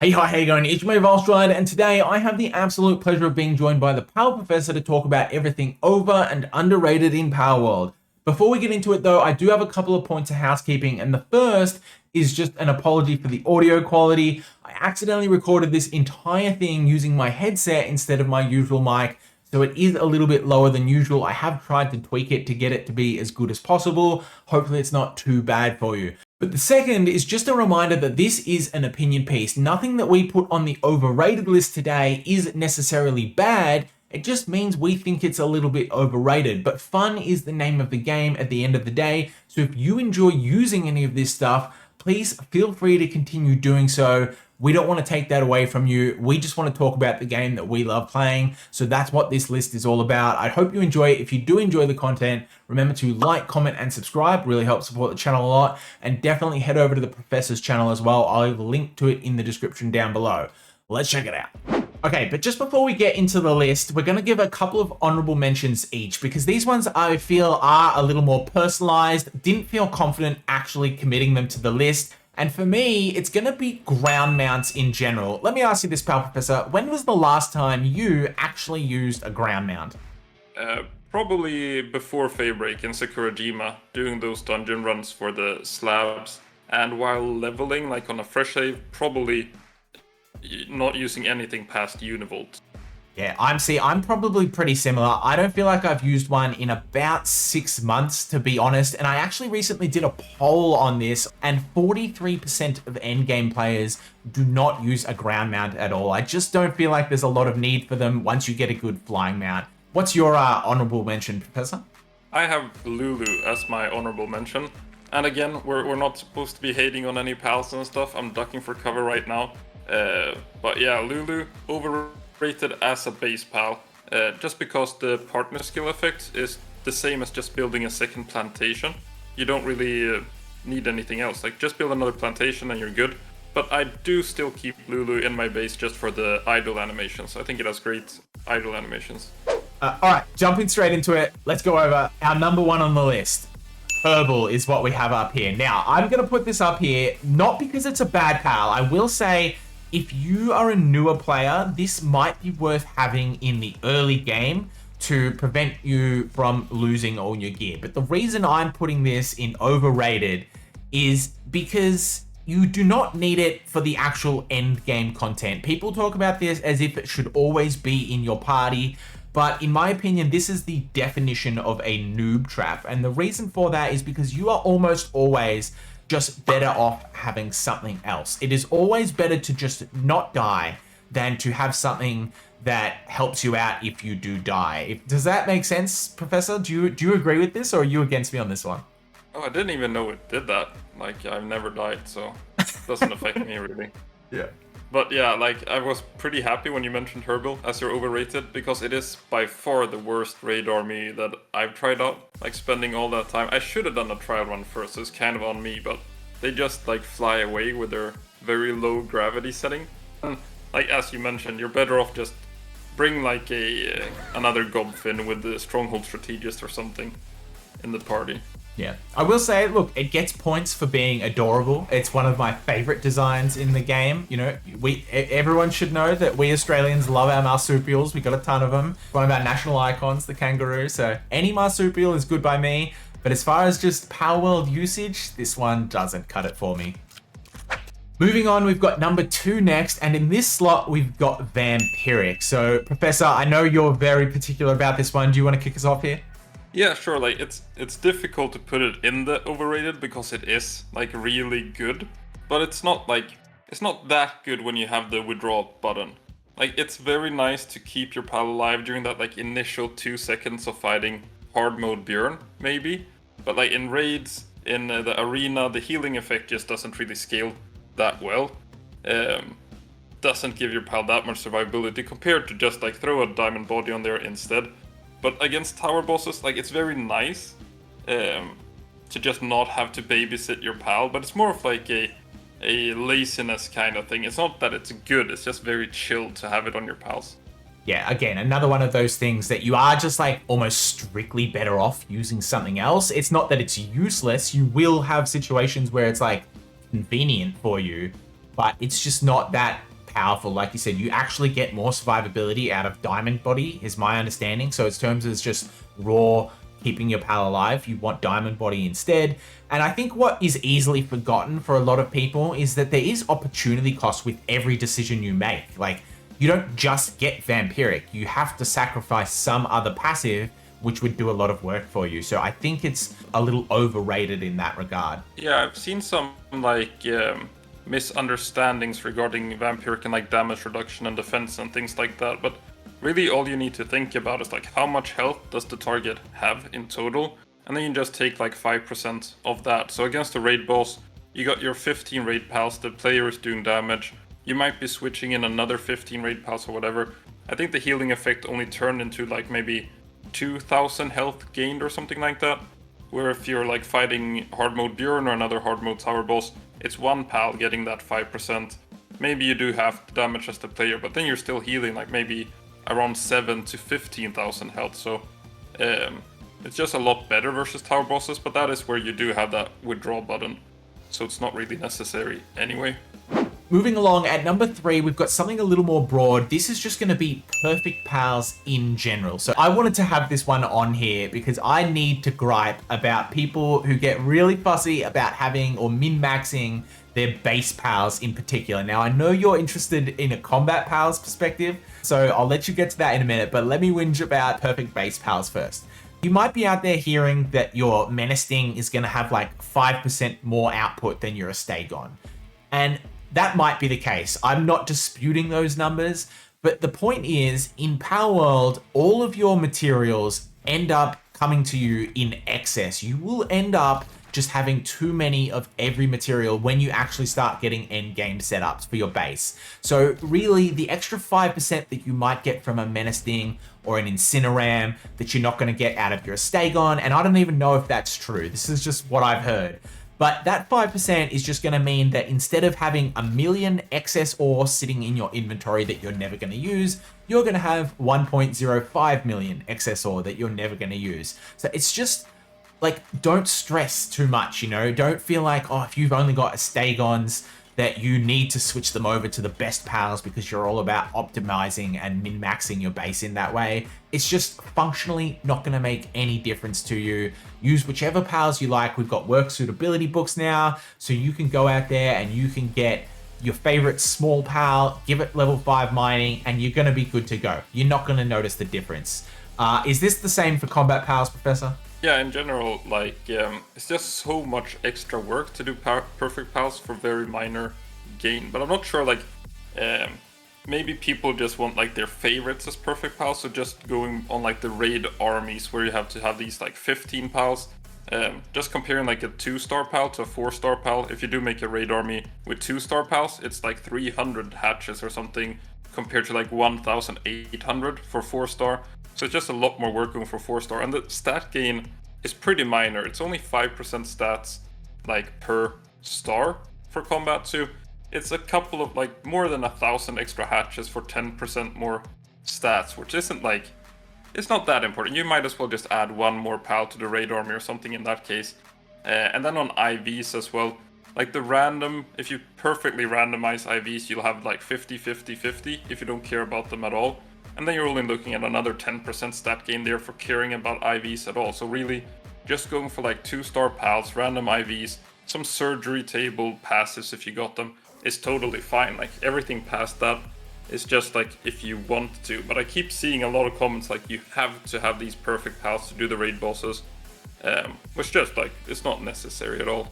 Hey, hi, how you going? It's me, Volstride, and today I have the absolute pleasure of being joined by the Power Professor to talk about everything over and underrated in Palworld. Before we get into it though, I do have a couple of points of housekeeping, and the first is just an apology for the audio quality. I accidentally recorded this entire thing using my headset instead of my usual mic, so it is a little bit lower than usual. I have tried to tweak it to get it to be as good as possible. Hopefully it's not too bad for you. But the second is just a reminder that this is an opinion piece. Nothing that we put on the overrated list today is necessarily bad. It just means we think it's a little bit overrated. But fun is the name of the game at the end of the day. So if you enjoy using any of this stuff, please feel free to continue doing so. We don't want to take that away from you. We just want to talk about the game that we love playing. So that's what this list is all about. I hope you enjoy it. If you do enjoy the content, remember to like, comment, and subscribe. Really helps support the channel a lot. And definitely head over to the Professor's channel as well. I'll leave a link to it in the description down below. Let's check it out. Okay, but just before we get into the list, we're going to give a couple of honorable mentions each because these ones I feel are a little more personalized. Didn't feel confident actually committing them to the list. And for me, it's going to be ground mounts in general. Let me ask you this, Pal Professor. When was the last time you actually used a ground mount? Probably before Faebreak in Sakurajima, doing those dungeon runs for the slabs. And while leveling, like on a fresh save, probably not using anything past Univolt. Yeah, I'm probably pretty similar. I don't feel like I've used one in about 6 months, to be honest. And I actually recently did a poll on this, and 43% of endgame players do not use a ground mount at all. I just don't feel like there's a lot of need for them once you get a good flying mount. What's your honorable mention, Professor? I have Lulu as my honorable mention. And again, we're not supposed to be hating on any pals and stuff. I'm ducking for cover right now. But yeah, Lulu, overrated as a base pal, just because the partner skill effect is the same as just building a second plantation. You don't really need anything else, like just build another plantation and you're good. But I do still keep Lulu in my base just for the idle animations. I think it has great idle animations. Alright, jumping straight into it, let's go over our number one on the list. Herbal is what we have up here. Now, I'm going to put this up here, not because it's a bad pal. I will say, if you are a newer player, this might be worth having in the early game to prevent you from losing all your gear. But the reason I'm putting this in overrated is because you do not need it for the actual end game content. People talk about this as if it should always be in your party, but in my opinion, this is the definition of a noob trap. And the reason for that is because you are almost always just better off having something else. It is always better to just not die than to have something that helps you out if you do die. Does that make sense, Professor? Do you agree with this, or are you against me on this one? Oh, I didn't even know it did that. Like, I've never died, so it doesn't affect me really. Yeah. But yeah, like, I was pretty happy when you mentioned Herbal as your overrated, because it is by far the worst raid army that I've tried out. Like, spending all that time. I should have done a trial run first, so it's kind of on me, but they just, like, fly away with their very low gravity setting. And, like, as you mentioned, you're better off just bring, like, another Gobfin with the Stronghold Strategist or something in the party. Yeah, I will say, look, it gets points for being adorable. It's one of my favorite designs in the game. You know, everyone should know that we Australians love our marsupials. We got a ton of them. One of our national icons, the kangaroo. So any marsupial is good by me. But as far as just Palworld usage, this one doesn't cut it for me. Moving on, we've got number 2 next, and in this slot, we've got Vampiric. So, Professor, I know you're very particular about this one. Do you want to kick us off here? Yeah, sure, like, it's difficult to put it in the overrated because it is, like, really good. But it's not that good when you have the withdraw button. Like, it's very nice to keep your pal alive during that, like, initial 2 seconds of fighting hard mode Bjorn, maybe. But, like, in raids, in the arena, the healing effect just doesn't really scale that well. Doesn't give your pal that much survivability compared to just, like, throw a diamond body on there instead. But against tower bosses, like, it's very nice to just not have to babysit your pal, but it's more of like a laziness kind of thing. It's not that it's good, it's just very chill to have it on your pals. Yeah, again, another one of those things that you are just like almost strictly better off using something else. It's not that it's useless. You will have situations where it's like convenient for you, but it's just not that powerful. Like you said, you actually get more survivability out of Diamond Body, is my understanding. So in terms of just raw keeping your pal alive, you want Diamond Body instead. And I think what is easily forgotten for a lot of people is that there is opportunity cost with every decision you make. Like, you don't just get Vampiric, you have to sacrifice some other passive, which would do a lot of work for you. So I think it's a little overrated in that regard. Yeah, I've seen some like misunderstandings regarding Vampiric and like damage reduction and defense and things like that, but really all you need to think about is like how much health does the target have in total, and then you just take like 5% of that. So against a raid boss, you got your 15 raid pals, the player is doing damage, you might be switching in another 15 raid pals or whatever. I think the healing effect only turned into like maybe 2000 health gained or something like that. Where if you're like fighting hard mode Bjorn or another hard mode tower boss, it's one pal getting that 5%. Maybe you do half the damage as the player, but then you're still healing like maybe around 7 to 15,000 health. So it's just a lot better versus tower bosses, but that is where you do have that withdraw button. So it's not really necessary anyway. Moving along, at number 3, we've got something a little more broad. This is just going to be perfect pals in general. So I wanted to have this one on here because I need to gripe about people who get really fussy about having or min-maxing their base pals in particular. Now, I know you're interested in a combat pals perspective, so I'll let you get to that in a minute, but let me whinge about perfect base pals first. You might be out there hearing that your Menacing is going to have like 5% more output than your Astagon. And that might be the case. I'm not disputing those numbers, but the point is, in Palworld, all of your materials end up coming to you in excess. You will end up just having too many of every material when you actually start getting end game setups for your base. So really, the extra 5% that you might get from a Menacing or an Incineram that you're not going to get out of your Astagon, and I don't even know if that's true. This is just what I've heard. But that 5% is just going to mean that instead of having a million excess ore sitting in your inventory that you're never going to use, you're going to have 1.05 million excess ore that you're never going to use. So it's just like, don't stress too much, you know? Don't feel like, oh, if you've only got Astagons, that you need to switch them over to the best pals because you're all about optimizing and min-maxing your base in that way. It's just functionally not going to make any difference to you. Use whichever pals you like. We've got work suitability books now, so you can go out there and you can get your favorite small pal, give it level 5 mining, and you're going to be good to go. You're not going to notice the difference. Is this the same for combat pals, Professor? Yeah, in general, like, it's just so much extra work to do perfect pals for very minor gain. But I'm not sure, like, maybe people just want, like, their favorites as perfect pals, so just going on, like, the raid armies where you have to have these, like, 15 pals. Just comparing, like, a 2-star pal to a 4-star pal. If you do make a raid army with 2-star pals, it's, like, 300 hatches or something compared to, like, 1,800 for 4-star. So it's just a lot more work going for 4-star, and the stat gain is pretty minor. It's only 5% stats like per star for combat, so it's a couple of like more than 1,000 extra hatches for 10% more stats, which isn't like, it's not that important. You might as well just add one more pal to the raid army or something in that case. And then on IVs as well, like the random, if you perfectly randomize IVs, you'll have like 50, 50, 50 if you don't care about them at all. And then you're only looking at another 10% stat gain there for caring about IVs at all. So really, just going for like 2-star pals, random IVs, some surgery table passes if you got them, is totally fine. Like everything past that is just like if you want to. But I keep seeing a lot of comments like you have to have these perfect pals to do the raid bosses, which just like, it's not necessary at all.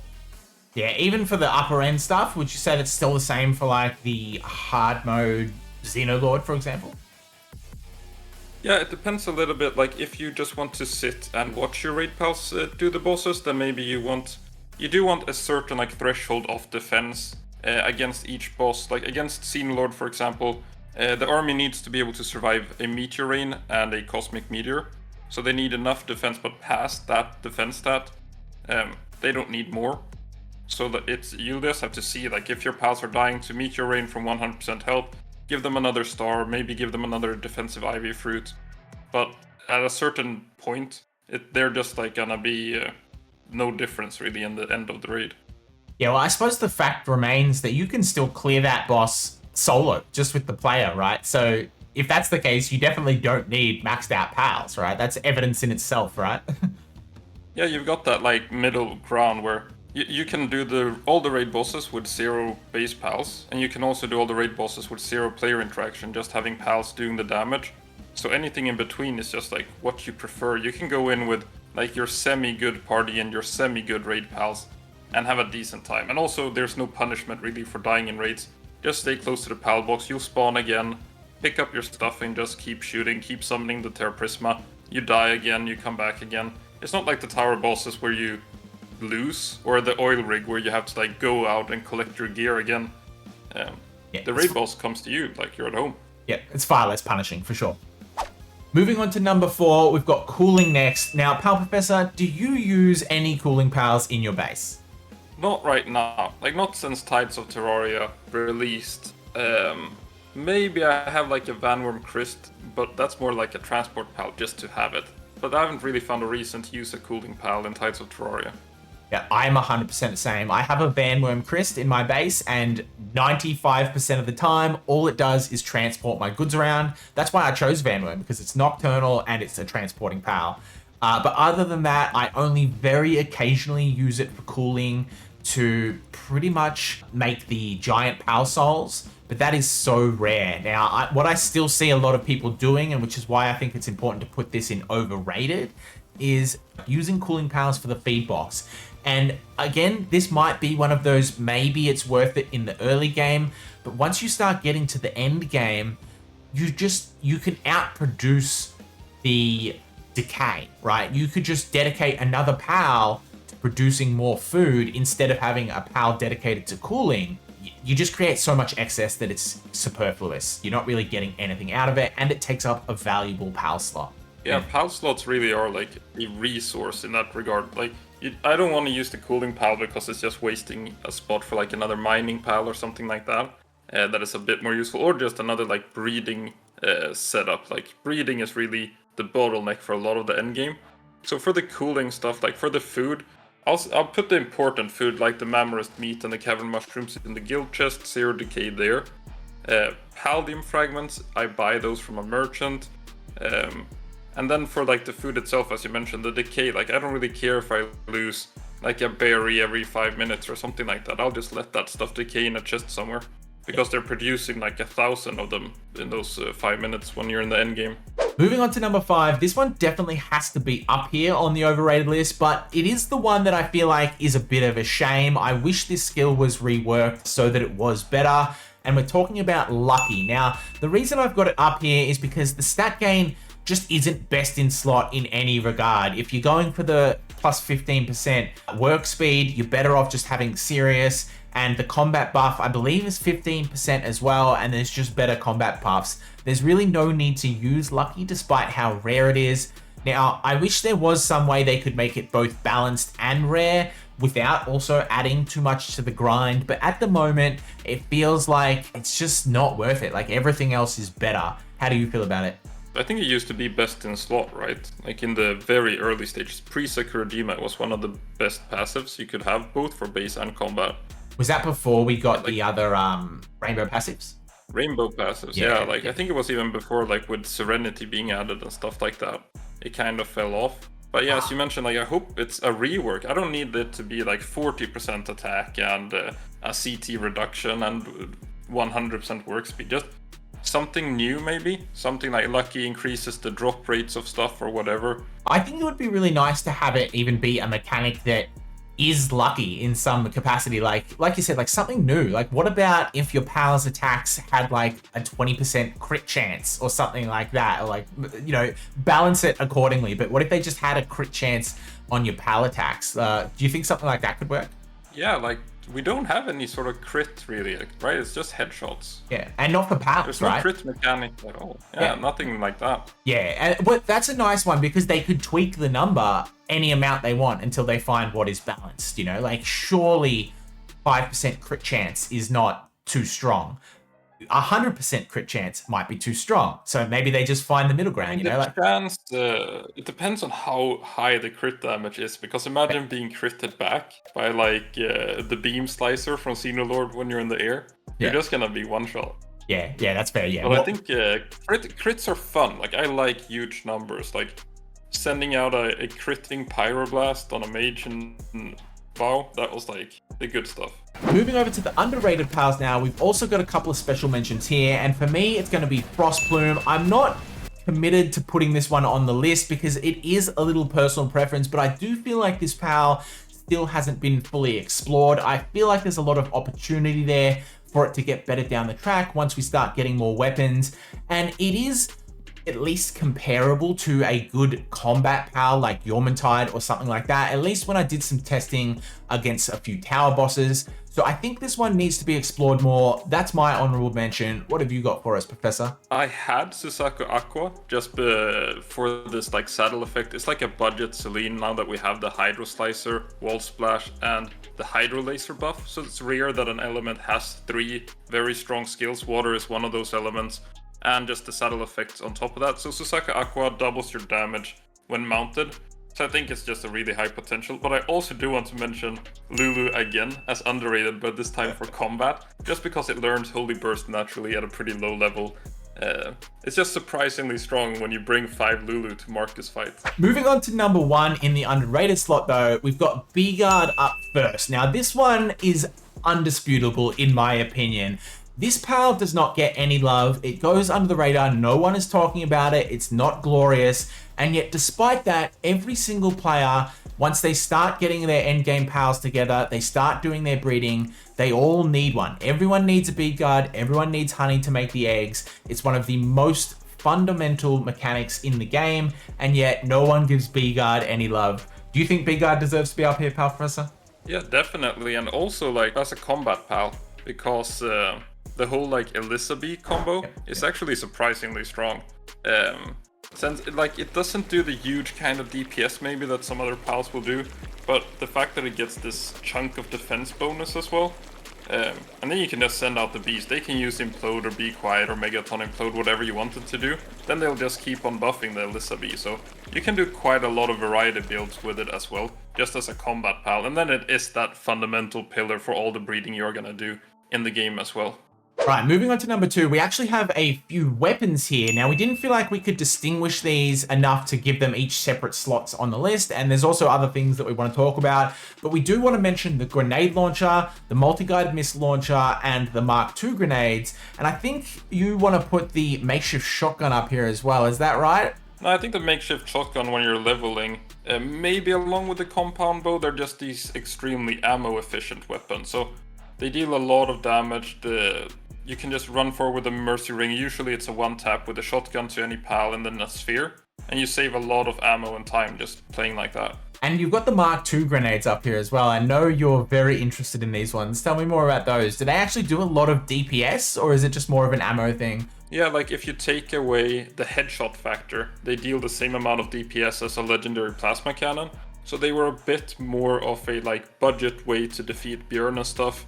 Yeah, even for the upper end stuff, would you say that's still the same for like the hard mode Xenolord, for example? Yeah, it depends a little bit. Like if you just want to sit and watch your raid pals do the bosses, then maybe you do want a certain like threshold of defense against each boss. Like against Xenolord, for example, the army needs to be able to survive a meteor rain and a cosmic meteor. So they need enough defense, but past that defense stat, they don't need more. So that you just have to see like if your pals are dying to meteor rain from 100% health, give them another star, maybe give them another defensive Ivy fruit. But at a certain point, they're just like gonna be no difference really in the end of the raid. Yeah, well, I suppose the fact remains that you can still clear that boss solo, just with the player, right? So if that's the case, you definitely don't need maxed out pals, right? That's evidence in itself, right? Yeah, you've got that like middle ground where you can do all the raid bosses with 0 base pals, and you can also do all the raid bosses with 0 player interaction, just having pals doing the damage. So anything in between is just like what you prefer. You can go in with like your semi-good party and your semi-good raid pals and have a decent time. And also there's no punishment really for dying in raids. Just stay close to the pal box, you'll spawn again, pick up your stuff and just keep shooting, keep summoning the Terra Prisma. You die again, you come back again. It's not like the tower bosses where you lose, or the oil rig where you have to like go out and collect your gear again. Yeah, the raid boss comes to you like you're at home. Yeah, it's far less punishing for sure. Moving on to number 4, we've got cooling next. Now, Pal Professor, do you use any cooling pals in your base? Not right now, like not since Tides of Terraria released. Maybe I have like a Vanworm Christ, but that's more like a transport pal just to have it. But I haven't really found a reason to use a cooling pal in Tides of Terraria. Yeah, I'm 100% the same. I have a Vanworm Christ in my base, and 95% of the time, all it does is transport my goods around. That's why I chose Vanworm, because it's nocturnal and it's a transporting pal. But other than that, I only very occasionally use it for cooling to pretty much make the giant pal souls, but that is so rare. Now, what I still see a lot of people doing, and which is why I think it's important to put this in overrated, is using cooling pals for the feed box. And again, this might be one of those, maybe it's worth it in the early game, but once you start getting to the end game, you can outproduce the decay, right? You could just dedicate another pal to producing more food instead of having a pal dedicated to cooling. You just create so much excess that it's superfluous. You're not really getting anything out of it, and it takes up a valuable pal slot. Yeah, pal slots really are like a resource in that regard. Like, I don't want to use the cooling pal because it's just wasting a spot for like another mining pal or something like that. That is a bit more useful, or just another like breeding setup. Like, breeding is really the bottleneck for a lot of the end game. So for the cooling stuff, like for the food, I'll put the important food like the Mammoth meat and the cavern mushrooms in the guild chest, 0 decay there. Paldium fragments, I buy those from a merchant. And then for like the food itself, as you mentioned, the decay, like I don't really care if I lose like a berry every 5 minutes or something like that. I'll just let that stuff decay in a chest somewhere, because they're producing like 1,000 of them in those 5 minutes when you're in the end game. Moving on to number 5, this one definitely has to be up here on the overrated list, but it is the one that I feel like is a bit of a shame. I wish this skill was reworked so that it was better, and we're talking about Lucky. Now, the reason I've got it up here is because the stat gain just isn't best in slot in any regard. If you're going for the plus 15% work speed, you're better off just having Sirius, and the combat buff, I believe, is 15% as well, and there's just better combat buffs. There's really no need to use Lucky despite how rare it is. Now, I wish there was some way they could make it both balanced and rare without also adding too much to the grind, but at the moment, it feels like it's just not worth it. Like, everything else is better. How do you feel about it? I think it used to be best in slot, right? Like in the very early stages, pre-Sakurajima, it was one of the best passives you could have, both for base and combat. Was that before we got the other rainbow passives? Rainbow passives, yeah. I think it was even before, like with Serenity being added and stuff like that. It kind of fell off. But yeah, as you mentioned, like I hope it's a rework. I don't need it to be like 40% attack and a CT reduction and 100% work speed. Just something new, maybe something like Lucky increases the drop rates of stuff or whatever. I think it would be really nice to have it even be a mechanic that is lucky in some capacity, like you said, like something new. Like, what about if your pal's attacks had like a 20% crit chance or something like that, or like, you know, balance it accordingly. But what if they just had a crit chance on your pal attacks? Do you think something like that could work? Yeah, like we don't have any sort of crit really, right? It's just headshots. Yeah, and not for pals, There's right? no crit mechanic at all. Yeah, nothing like that. Yeah, but that's a nice one because they could tweak the number any amount they want until they find what is balanced, you know? Like, surely 5% crit chance is not too strong. 100% crit chance might be too strong. So maybe they just find the middle ground, you know? Like, chance, it depends on how high the crit damage is, because imagine being critted back by like the beam slicer from Xenoloord when you're in the air. You're Yeah. just gonna be one shot. Yeah, that's fair. Yeah. But I think crits are fun. Like I like huge numbers. Like sending out a critting pyroblast on a mage and WoW, that was like the good stuff. Moving over to the underrated pals now, we've also got a couple of special mentions here, and for me, it's going to be Frostplume. I'm not committed to putting this one on the list because it is a little personal preference, but I do feel like this pal still hasn't been fully explored. I feel like there's a lot of opportunity there for it to get better down the track once we start getting more weapons, and it is at least comparable to a good combat pal like Yormantide or something like that, at least when I did some testing against a few tower bosses. So I think this one needs to be explored more. That's my honorable mention. What have you got for us, Professor? I had Susaku Aqua just for this like saddle effect. It's like a budget Celine now that we have the Hydro Slicer, Wall Splash, and the Hydro Laser buff. So it's rare that an element has 3 very strong skills. Water is one of those elements. And just the saddle effects on top of that. So Susaku Aqua doubles your damage when mounted. So I think it's just a really high potential. But I also do want to mention Lulu again as underrated, but this time for combat. Just because it learns Holy Burst naturally at a pretty low level. It's just surprisingly strong when you bring 5 Lulu to Marcus fights. Moving on to number 1 in the underrated slot though, we've got B-Guard up first. Now this one is undisputable in my opinion. This pal does not get any love. It goes under the radar. No one is talking about it. It's not glorious. And yet, despite that, every single player, once they start getting their endgame pals together, they start doing their breeding, they all need one. Everyone needs a bead guard. Everyone needs honey to make the eggs. It's one of the most fundamental mechanics in the game. And yet, no one gives B-Guard any love. Do you think B-Guard deserves to be up here, Pal Professor? Yeah, definitely. And also, like, as a combat pal, because the whole like Elizabeth combo is actually surprisingly strong. Since it doesn't do the huge kind of DPS maybe that some other pals will do, but the fact that it gets this chunk of defense bonus as well, and then you can just send out the bees. They can use Implode or Be Quiet or Megaton Implode, whatever you want it to do. Then they'll just keep on buffing the Elizabeth. So you can do quite a lot of variety builds with it as well, just as a combat pal. And then it is that fundamental pillar for all the breeding you're gonna do in the game as well. Right, moving on to number 2, we actually have a few weapons here. Now, we didn't feel like we could distinguish these enough to give them each separate slots on the list, and there's also other things that we want to talk about, but we do want to mention the grenade launcher, the multi-guided missile launcher, and the Mark II grenades, and I think you want to put the makeshift shotgun up here as well, is that right? No, I think the makeshift shotgun when you're leveling, maybe along with the compound bow, they're just these extremely ammo-efficient weapons, so they deal a lot of damage. You can just run forward with a Mercy Ring. Usually it's a one-tap with a shotgun to any pal and then a sphere. And you save a lot of ammo and time just playing like that. And you've got the Mark II grenades up here as well. I know you're very interested in these ones. Tell me more about those. Do they actually do a lot of DPS or is it just more of an ammo thing? Yeah, like if you take away the headshot factor, they deal the same amount of DPS as a legendary plasma cannon. So they were a bit more of a like budget way to defeat Björn and stuff.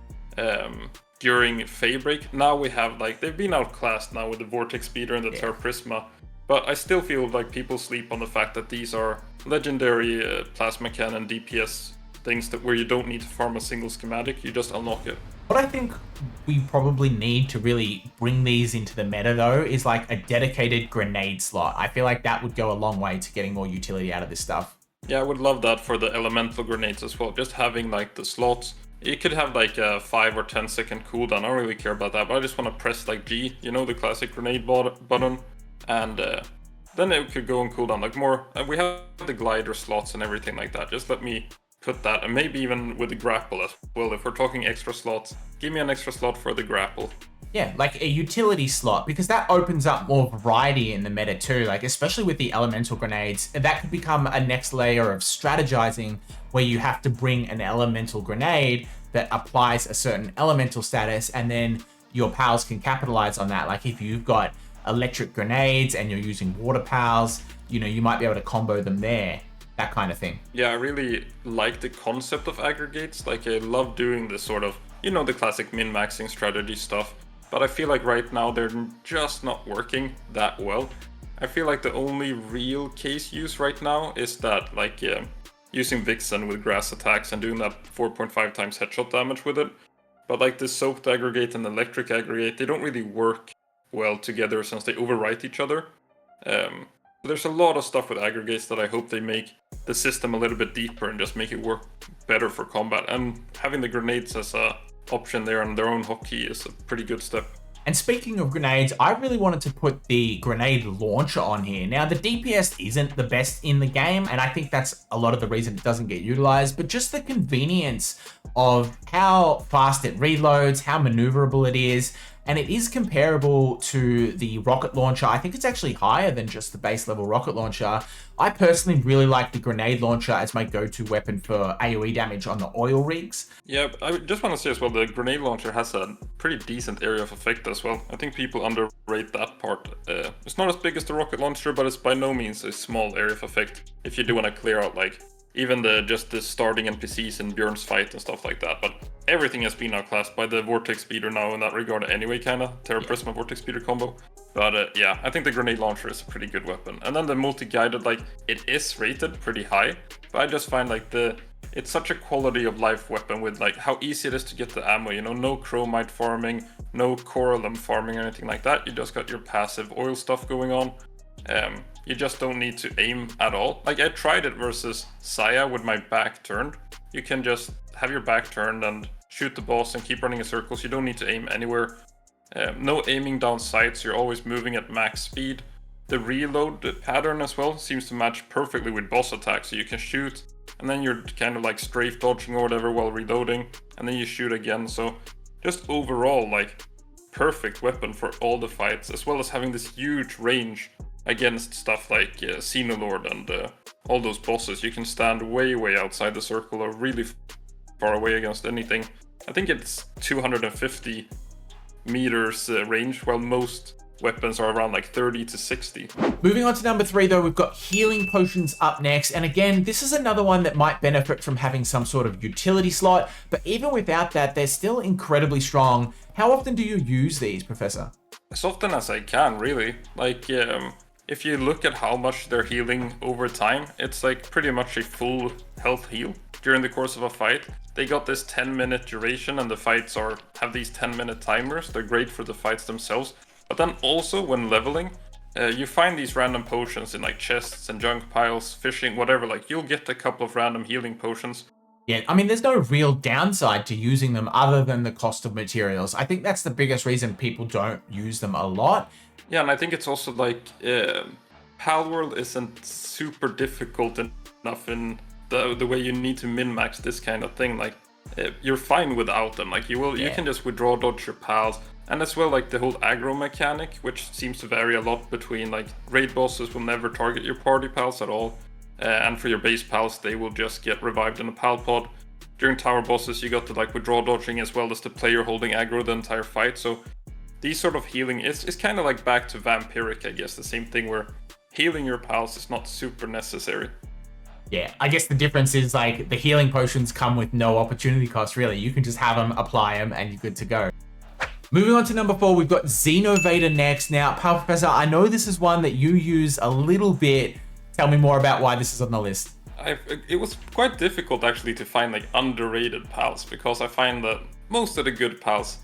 During Faybreak. Now we have they've been outclassed now with the Vortex Speeder and the Terra Prisma, but I still feel like people sleep on the fact that these are legendary plasma cannon DPS things where you don't need to farm a single schematic, you just unlock it. What I think we probably need to really bring these into the meta though is like a dedicated grenade slot. I feel like that would go a long way to getting more utility out of this stuff. Yeah, I would love that for the elemental grenades as well, just having like the slots. You could have like a 5 or 10 second cooldown. I don't really care about that, but I just want to press like G, you know, the classic grenade button, and then it could go on cooldown. Like more, we have the glider slots and everything like that. Just let me put that, and maybe even with the grapple as well. If we're talking extra slots, give me an extra slot for the grapple. Yeah, like a utility slot, because that opens up more variety in the meta too, like especially with the elemental grenades. That could become a next layer of strategizing where you have to bring an elemental grenade that applies a certain elemental status, and then your pals can capitalize on that. Like if you've got electric grenades and you're using water pals, you know, you might be able to combo them there, that kind of thing. Yeah, I really like the concept of aggregates. Like I love doing this sort of, you know, the classic min-maxing strategy stuff. But I feel like right now they're just not working that well. I feel like the only real case use right now is that like using Vixen with grass attacks and doing that 4.5 times headshot damage with it. But like the soaked aggregate and electric aggregate, they don't really work well together since they overwrite each other. There's a lot of stuff with aggregates that I hope they make the system a little bit deeper and just make it work better for combat. And having the grenades as a option there on their own hotkey is a pretty good step. And speaking of grenades, I really wanted to put the grenade launcher on here. Now, the DPS isn't the best in the game, and I think that's a lot of the reason it doesn't get utilized, but just the convenience of how fast it reloads, how maneuverable it is, and it is comparable to the rocket launcher. I think it's actually higher than just the base level rocket launcher. I personally really like the grenade launcher as my go-to weapon for AoE damage on the oil rigs. Yeah, I just want to say as well, the grenade launcher has a pretty decent area of effect as well. I think people underrate that part. It's not as big as the rocket launcher, but it's by no means a small area of effect if you do want to clear out like even just the starting NPCs in Bjorn's fight and stuff like that. But everything has been outclassed by the Vortex Speeder now in that regard anyway, kinda. Terra Prisma Vortex Speeder combo. But yeah, I think the grenade launcher is a pretty good weapon. And then the multi-guided, like, it is rated pretty high, but I just find like it's such a quality of life weapon with like how easy it is to get the ammo, you know, no chromite farming, no coralum farming or anything like that. You just got your passive oil stuff going on. You just don't need to aim at all. Like I tried it versus Saya with my back turned. You can just have your back turned and shoot the boss and keep running in circles. You don't need to aim anywhere. No aiming down sights, you're always moving at max speed. The reload pattern as well seems to match perfectly with boss attacks. So you can shoot and then you're kind of like strafe dodging or whatever while reloading, and then you shoot again. So just overall like perfect weapon for all the fights, as well as having this huge range against stuff like Xenolord and all those bosses. You can stand way outside the circle or really far away against anything. I think it's 250 meters range, while most weapons are around like 30 to 60. Moving on to number 3 though, we've got healing potions up next. And again, this is another one that might benefit from having some sort of utility slot, but even without that, they're still incredibly strong. How often do you use these, Professor? As often as I can, really. Like, if you look at how much they're healing over time, it's like pretty much a full health heal during the course of a fight. They got this 10-minute duration and the fights have these 10-minute timers. They're great for the fights themselves. But then also when leveling, you find these random potions in like chests and junk piles, fishing, whatever. Like you'll get a couple of random healing potions. Yeah, I mean, there's no real downside to using them other than the cost of materials. I think that's the biggest reason people don't use them a lot. Yeah, and I think it's also like Palworld isn't super difficult enough in the way you need to min-max this kind of thing. Like you're fine without them. Like you can just withdraw dodge your pals, and as well like the whole aggro mechanic, which seems to vary a lot between like raid bosses will never target your party pals at all, and for your base pals they will just get revived in a pal pod. During tower bosses you got the like withdraw dodging as well as the player holding aggro the entire fight. So these sort of healing is kind of like back to vampiric, I guess, the same thing where healing your pals is not super necessary. Yeah, I guess the difference is like the healing potions come with no opportunity cost, really. You can just have them, apply them, and you're good to go. Moving on to number 4, we've got Xenovator next. Now, Pal Professor, I know this is one that you use a little bit. Tell me more about why this is on the list. It was quite difficult actually to find like underrated pals, because I find that most of the good pals,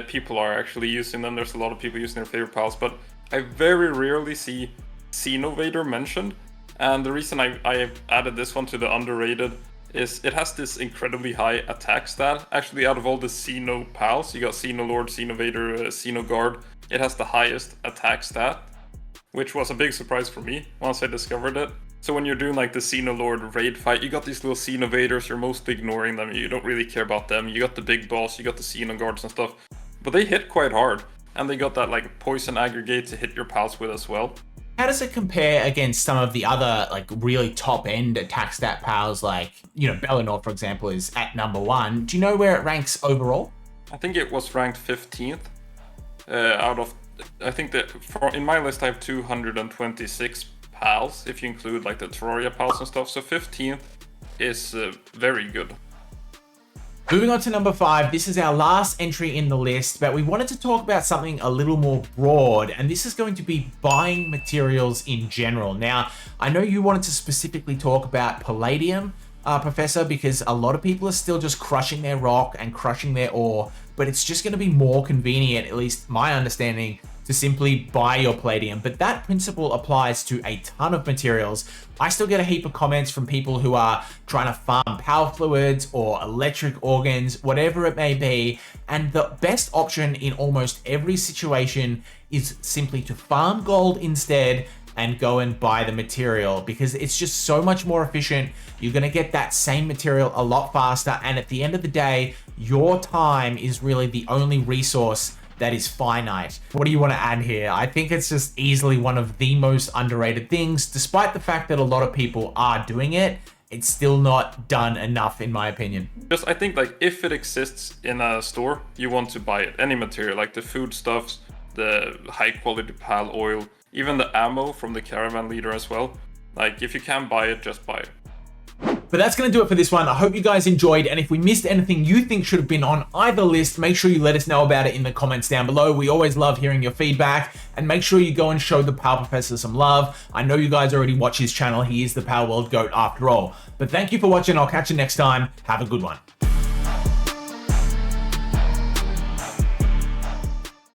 people are actually using them. There's a lot of people using their favorite pals, but I very rarely see Xenovator mentioned. And the reason I added this one to the underrated is it has this incredibly high attack stat. Actually, out of all the Xeno pals, you got Xenolord, Xenovator, Xenoguard, it has the highest attack stat, which was a big surprise for me once I discovered it. So when you're doing like the Xenolord raid fight, you got these little Xenovators, you're mostly ignoring them, you don't really care about them. You got the big boss, you got the Xenoguards and stuff, but they hit quite hard. And they got that like poison aggregate to hit your pals with as well. How does it compare against some of the other like really top end attack stat pals, like, you know, Bellinor, for example, is at number 1. Do you know where it ranks overall? I think it was ranked 15th out of, I think that in my list I have 226 pals, if you include like the Terraria pals and stuff. So 15th is very good. Moving on to number 5, this is our last entry in the list, but we wanted to talk about something a little more broad, and this is going to be buying materials in general. Now, I know you wanted to specifically talk about Palladium, Professor, because a lot of people are still just crushing their rock and crushing their ore, but but it's just going to be more convenient, at least my understanding, to simply buy your palladium. But that principle applies to a ton of materials. I still get a heap of comments from people who are trying to farm power fluids or electric organs, whatever it may be. And the best option in almost every situation is simply to farm gold instead and go and buy the material, because it's just so much more efficient. You're going to get that same material a lot faster. And at the end of the day, your time is really the only resource that is finite. What do you want to add here? I think it's just easily one of the most underrated things. Despite the fact that a lot of people are doing it, it's still not done enough, in my opinion. Just, I think, like, if it exists in a store, you want to buy it. Any material, like the foodstuffs, the high quality pal oil, even the ammo from the caravan leader as well. Like, if you can buy it, just buy it. But that's going to do it for this one. I hope you guys enjoyed. And if we missed anything you think should have been on either list, make sure you let us know about it in the comments down below. We always love hearing your feedback. And make sure you go and show the Power Professor some love. I know you guys already watch his channel. He is the Palworld GOAT after all. But thank you for watching. I'll catch you next time. Have a good one.